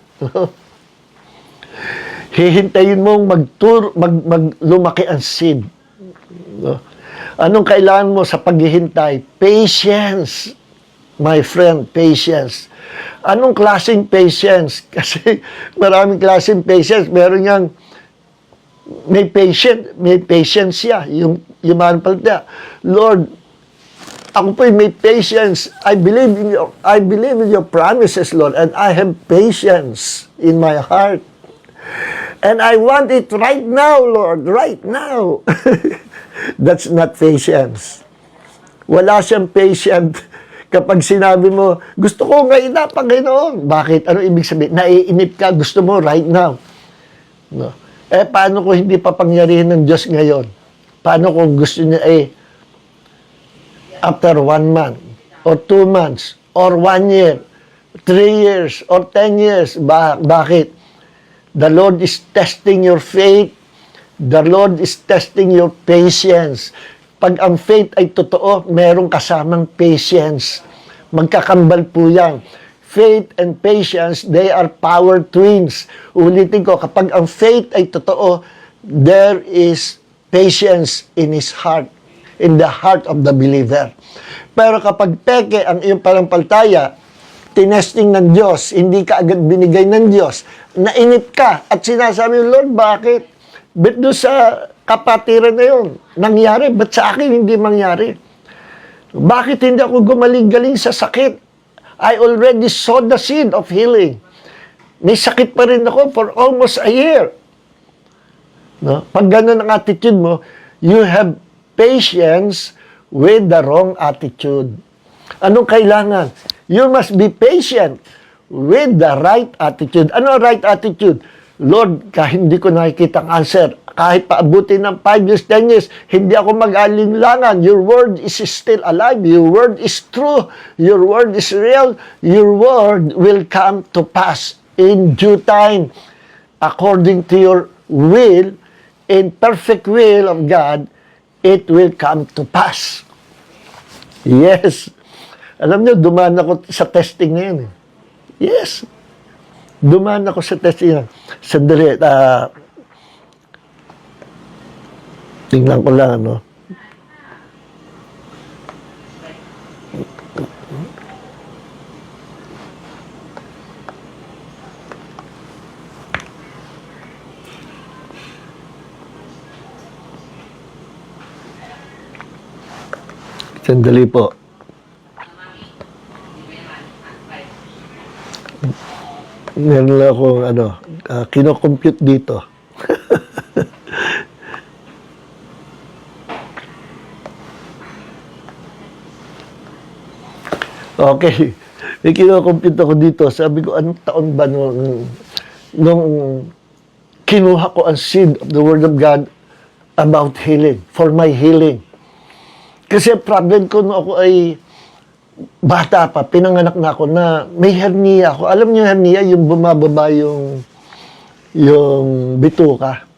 Speaker 1: Hihintayin mong lumaki ang seed. Anong kailangan mo sa paghihintay? Patience. My friend, patience. Anong klaseng patience? Kasi maraming klaseng patience. Meron niyang may patience siya. Yung mananampalataya. Lord, ako po'y may patience. I believe in your promises, Lord, and I have patience in my heart. And I want it right now, Lord, right now. That's not patience. Wala siyang patient kapag sinabi mo, gusto ko ngayon na, Panginoon. Bakit? Ano ibig sabihin? Naiinip ka, gusto mo right now. No. Paano kung hindi pa pangyarihan ng Diyos ngayon? Paano kung gusto niya after 1 month, or 2 months, or 1 year, 3 years, or 10 years? Bakit? The Lord is testing your faith. The Lord is testing your patience. Pag ang faith ay totoo, merong kasamang patience. Magkakambal po yan. Faith and patience, they are power twins. Ulitin ko, kapag ang faith ay totoo, there is patience in his heart, in the heart of the believer. Pero kapag peke ang iyong panampalataya, tinesting ng Diyos, hindi ka agad binigay ng Diyos, nainip ka at sinasabi, Lord, bakit? Ba't doon sa kapatiran na yun, nangyari? Ba't sa akin hindi mangyari? Bakit hindi ako gumaling-galing sa sakit? I already sowed the seed of healing. May sakit pa rin ako for almost a year. No? Pag ganun ang attitude mo, you have patience with the wrong attitude. Anong kailangan? You must be patient with the right attitude. Ano ang right attitude? Lord, kahit hindi ko nakikita ang answer, kahit paabutin ng 5 years, 10 years, hindi ako mag-alinlangan. Your word is still alive. Your word is true. Your word is real. Your word will come to pass in due time, according to your will, in perfect will of God, it will come to pass. Yes. Alam niyo, dumaan ako sa testing na yun. Yes. Dumaan ako sa testing na. Sandali, tingnan ko lang, ano. Sandali po. Meron lang akong kino-compute dito. Okay. May kino-compute ako dito. Sabi ko, anong taon ba nung kinuha ko ang seed of the Word of God about healing, for my healing. Kasi problem ko nung ako ay bata pa, pinanganak na ako na may hernia ako. Alam niyo hernia, yung bumababa yung bituka.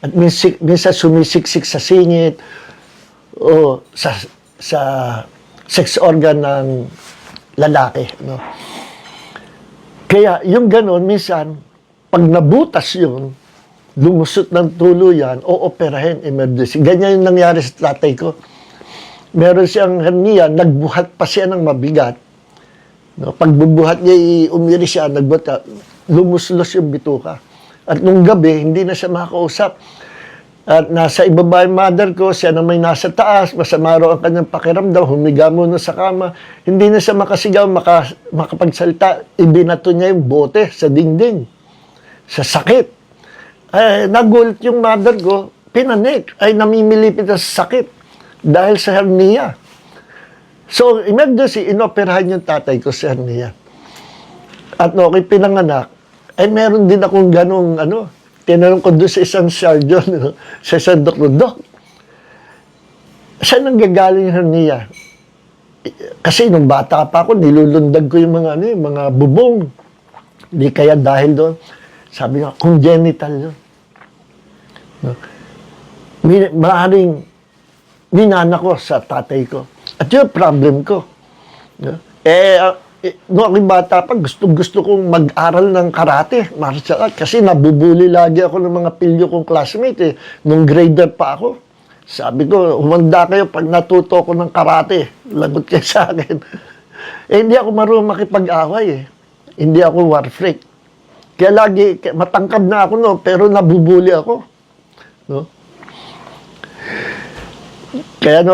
Speaker 1: At minsan sumisiksik sa singit o sa sex organ ng lalaki. No? Kaya yung ganon, minsan, pag nabutas yun, lumusot ng tuluyan o operahin, emergency. Ganyan yung nangyari sa tatay ko. Meron siyang hernia, nagbuhat pa siya ng mabigat. No, pagbubuhat niya, umiri siya, lumuslos yung bituka. At nung gabi, hindi na siya makakausap. At nasa ibaba yung mother ko, siya na may nasa taas, masama raw ang kanyang pakiramdam, humiga muna sa kama. Hindi na siya makasigaw, makapagsalita. Ibinato niya yung bote sa dingding. Sa sakit. Nagulat yung mother ko, pinanik, ay namimilipit na sa sakit. Dahil sa hernia. So, emergency, inoperahan yung tatay ko sa hernia. At no, okay, pinanganak, ay meron din akong ganong, tinanong ko doon sa isang surgeon, sa isang doktor, saan nanggagaling yung hernia? Kasi nung bata pa ako, nilulundag ko yung mga bubong. Hindi kaya dahil doon. Sabi nga, congenital yun. No? Maaaring ninana ko sa tatay ko. At yun, problem ko. No? Noong aking bata pa, gusto kong mag-aral ng karate, martial art, kasi nabubuli lagi ako ng mga pilyo kong classmate. Nung grader pa ako, sabi ko, humanda kayo pag natuto ko ng karate. Lagot kayo sa akin. Hindi ako marunong makipag-away. Hindi ako war freak. Kaya lagi, matangkad na ako, no, pero nabubuli ako. No? Kaya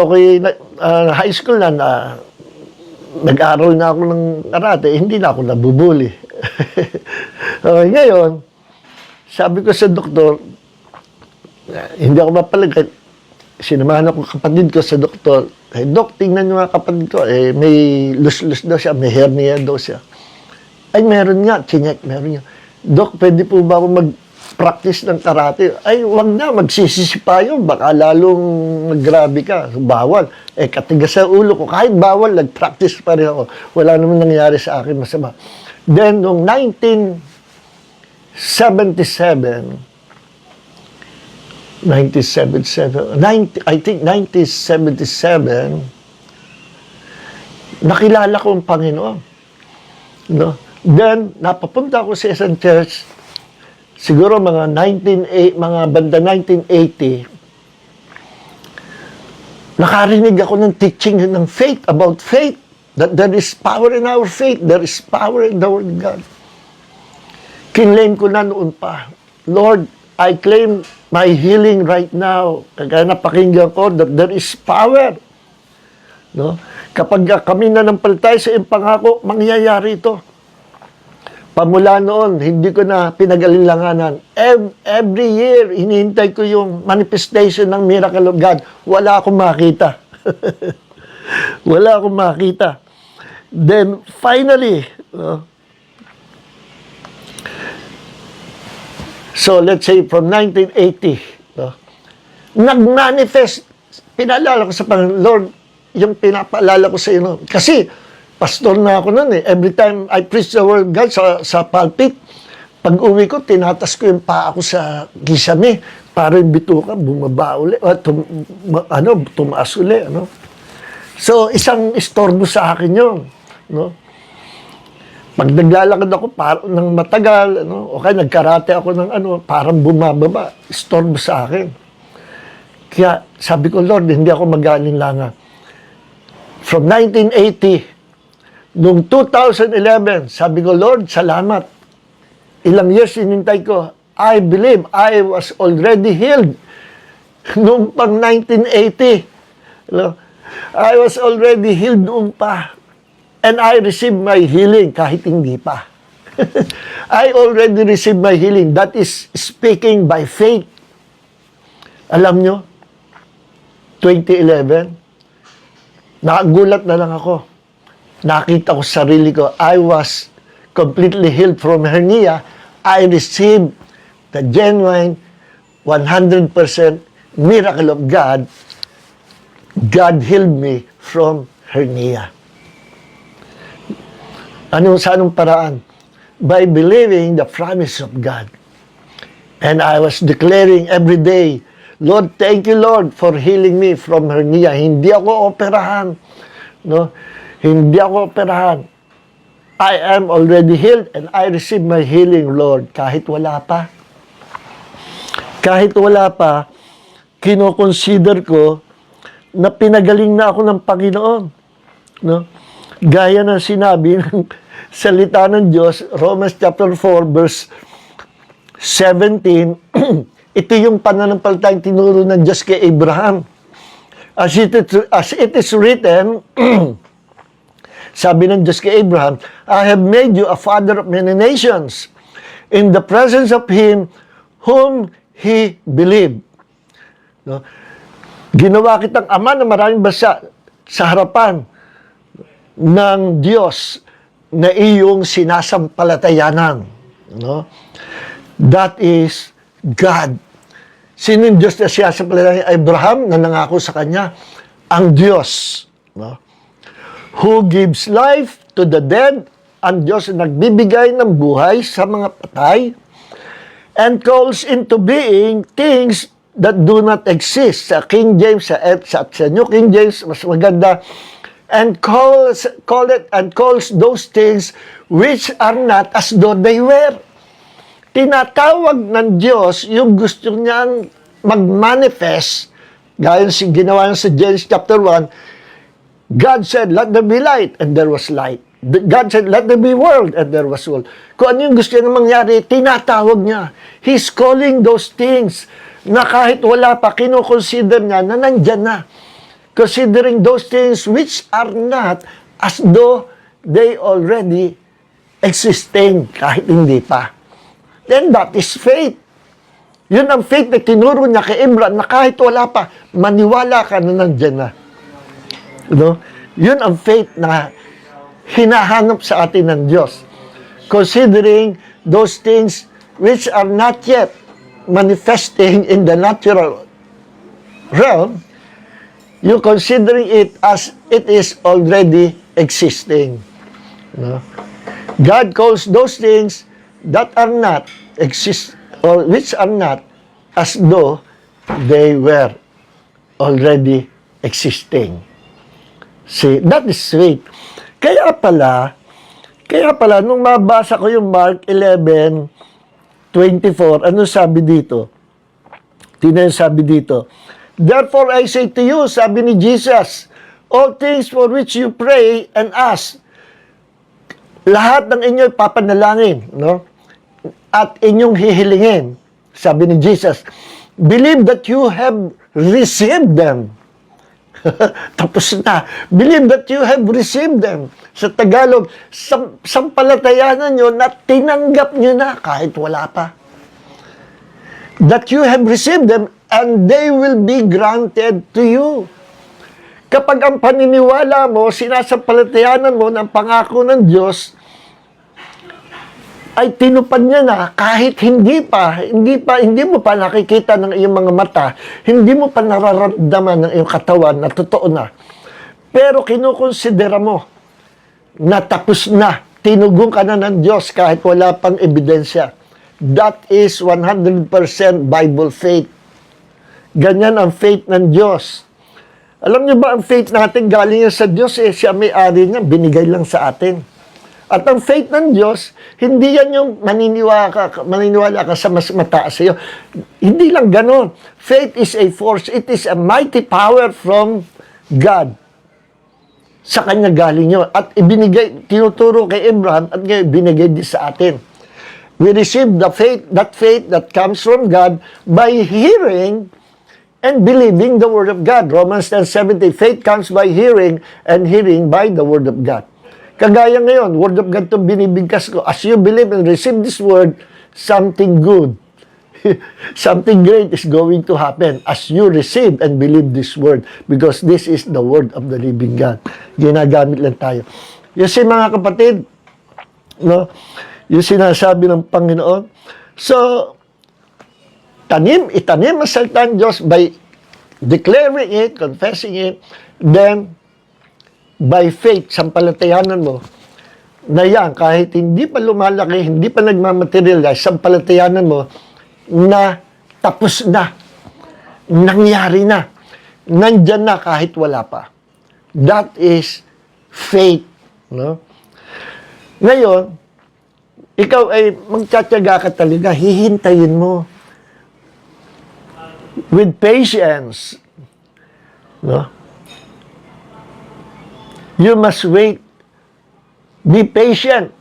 Speaker 1: high school na nag-aral na ako ng karate, hindi na ako nabubuli. Okay, ngayon, sabi ko sa doktor, hindi ako mapalag. Sinamahan ako kapatid ko sa doktor. Dok, tingnan nyo nga kapatid ko. May lus-lus daw siya, may hernia daw siya. Ay, meron nga, chinek, meron nga. Dok, pwede po ba ako mag-practice ng karate? Ay, wag na, magsisisi pa yun. Baka lalong maggrabe ka. Bawal. Katigas sa ulo ko. Kahit bawal, nag-practice pa rin ako. Wala naman nangyari sa akin masama. Then, noong 1977, nakilala ko ang Panginoon. No? Then, napapunta ako sa isang church, siguro mga banda 1980, nakarinig ako ng teaching ng faith, about faith, that there is power in our faith, there is power in the Word of God. Kinlaim ko na noon pa, Lord, I claim my healing right now. Kaya napakinggan ko that there is power. No? Kapag kami nanampalataya sa iyong pangako, mangyayari ito. Pamula noon, hindi ko na pinag-alinlanganan. Every year, hinihintay ko yung manifestation ng miracle of God. Wala akong makita. Wala akong makita. Then, finally, so let's say from 1980, nag-manifest, pinaalala ko sa Panginoon, Lord, yung pinapaalala ko sa iyo. Kasi, pastor na ako noon . Every time I preach the word of God sa pulpit, pag uwi ko, tinatas ko yung paa ko sa kisame parang bituka, bumaba uli, tumaas uli, ano. So, isang istorbo sa akin yun, no. Pag naglalakad ako parang ng matagal, ano, o kaya nagkarate ako ng parang bumababa, istorbo sa akin. Kaya sabi ko, Lord, hindi ako mag-aalinlangan. From 1980, noong 2011, sabi ko, Lord, salamat. Ilang years inintay ko, I believe I was already healed. Noong pang 1980, I was already healed noon pa. And I received my healing kahit hindi pa. I already received my healing. That is speaking by faith. Alam nyo, 2011, nakagulat na lang ako. Nakita ko sarili ko, I was completely healed from hernia. I received the genuine 100% miracle of God. God healed me from hernia. Sa anong paraan? By believing the promise of God. And I was declaring every day, Lord, thank you, Lord, for healing me from hernia. Hindi ako operahan. No? Hindi ako operahan. I am already healed and I receive my healing, Lord. Kahit wala pa. Kahit wala pa, kinoconsider ko na pinagaling na ako ng Panginoon. No? Gaya ng sinabi ng salita ng Diyos, Romans chapter 4, verse 17, ito yung pananampalatayang tinuro ng Diyos kay Abraham. As it is written, sabi ng Diyos kay Abraham, I have made you a father of many nations in the presence of him whom he believed. No? Ginawa kitang ama ng maraming bansa sa harapan ng Diyos na iyong sinasampalatayanan. No? That is God. Sino yung Diyos na sinasampalatayanan? Abraham na nangako sa kanya, ang Diyos. No? Who gives life to the dead, ang Diyos na nagbibigay ng buhay sa mga patay, and calls into being things that do not exist. Sa King James, sa New King James, mas maganda, and calls those things which are not as though they were. Tinatawag ng Diyos yung gusto niyang mag-manifest, gaya ng ginawa niya sa Genesis chapter 1, God said, let there be light, and there was light. God said, let there be world, and there was world. Kung ano yung gusto niya mangyari, tinatawag niya. He's calling those things na kahit wala pa, kinoconsider niya na nandyan na. Considering those things which are not as though they already existing, kahit hindi pa. Then that is faith. Yun ang faith na tinuro niya kay Abraham na kahit wala pa, maniwala ka na nandyan na. No? Yun ang faith na hinahanap sa atin ng Diyos. Considering those things which are not yet manifesting in the natural realm, you considering it as it is already existing. No? God calls those things that are not exist or which are not as though they were already existing. See, that is sweet. Kaya pala, nung mabasa ko yung Mark 11:24, ano sabi dito? Tingnan yung sabi dito. Therefore I say to you, sabi ni Jesus, all things for which you pray and ask, lahat ng inyo'y papanalangin, no? At inyong hihilingin, sabi ni Jesus, believe that you have received them. Tapos na. Believe that you have received them. Sa Tagalog, sampalatayanan nyo na tinanggap nyo na kahit wala pa. That you have received them and they will be granted to you. Kapag ang paniniwala mo, sinasampalatayanan mo ng pangako ng Diyos, ay tinupad niya na kahit hindi mo pa nakikita ng iyong mga mata, hindi mo pa nararamdaman ng iyong katawan na totoo na. Pero kinukonsidera mo na tapos na, tinugong ka na ng Diyos kahit wala pang ebidensya. That is 100% Bible faith. Ganyan ang faith ng Diyos. Alam niyo ba, ang faith natin galing yan sa Diyos, siya may-ari niya, binigay lang sa atin. At ang faith ng Diyos, hindi yan yung maniniwala ka sa mas mataas sa iyo. Hindi lang ganon. Faith is a force. It is a mighty power from God. Sa Kanya galing yun. At ibinigay, tinuturo kay Abraham at ngayon binigay din sa atin. We receive the faith that comes from God by hearing and believing the Word of God. Romans 10:17, faith comes by hearing and hearing by the Word of God. Kagaya ngayon, Word of God itong binibigkas ko. As you believe and receive this Word, something good, something great is going to happen as you receive and believe this Word, because this is the Word of the living God. Ginagamit lang tayo. Yes, mga kapatid, no? Yung sinasabi ng Panginoon. So, itanim ang salita ng Diyos by declaring it, confessing it, then by faith, sampalatayanan mo, na yan, kahit hindi pa lumalaki, hindi pa nagmamaterialize, sampalatayanan mo, na tapos na, nangyari na, nandyan na kahit wala pa. That is faith. No? Ngayon, ikaw ay magtsatsaga ka talaga, hihintayin mo with patience. No? You must wait. Be patient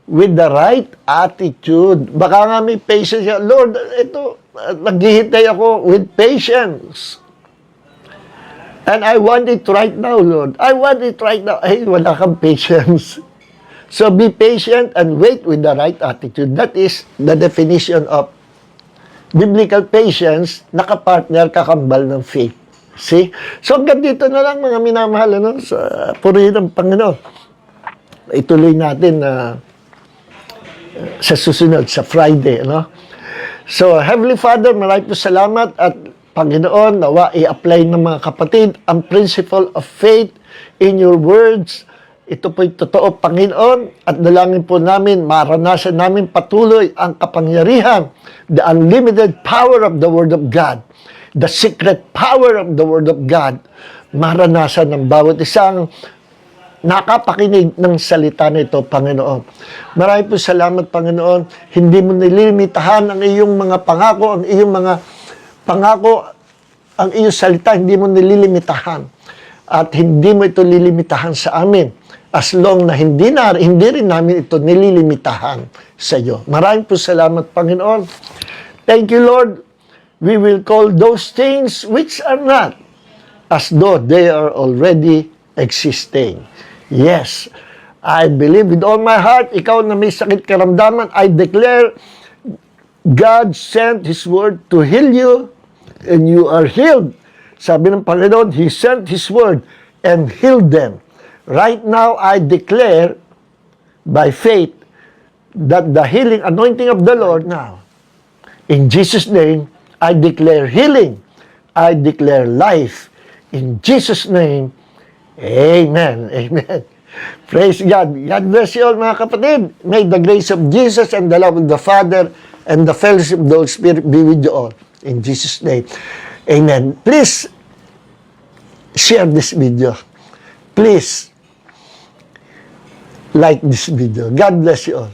Speaker 1: with the right attitude. Baka nga may patience. Lord, ito, naghihintay ako with patience. And I want it right now, Lord. I want it right now. Ay, wala kang patience. So be patient and wait with the right attitude. That is the definition of biblical patience, nakapartner, kakambal ng faith. See? So hanggang dito na lang, mga minamahal, ano, sa purihin ng Panginoon. Ituloy natin sa susunod, sa Friday. Ano? So, Heavenly Father, maraming salamat at Panginoon, nawa i-apply ng mga kapatid ang principle of faith in your words. Ito po'y totoo, Panginoon, at dalangin po namin, maranasan namin patuloy ang kapangyarihan, the unlimited power of the Word of God, the secret power of the Word of God, maranasan ng bawat isang nakapakinig ng salita nito, Panginoon. Maraming po salamat, Panginoon. Hindi mo nilimitahan ang iyong mga pangako, ang iyong mga pangako, ang iyong salita, hindi mo nililimitahan. At hindi mo ito lilimitahan sa amin. As long na hindi rin namin ito nililimitahan sa iyo. Maraming po salamat, Panginoon. Thank you, Lord. We will call those things which are not as though they are already existing. Yes, I believe with all my heart, ikaw na may sakit karamdaman, I declare God sent His Word to heal you and you are healed. Sabi ng Panginoon, He sent His Word and healed them. Right now, I declare by faith that the healing anointing of the Lord now, in Jesus' name, I declare healing. I declare life. In Jesus' name, amen. Amen. Praise God. God bless you all, mga kapatid. May the grace of Jesus and the love of the Father and the fellowship of the Holy Spirit be with you all. In Jesus' name, amen. Please share this video. Please like this video. God bless you all.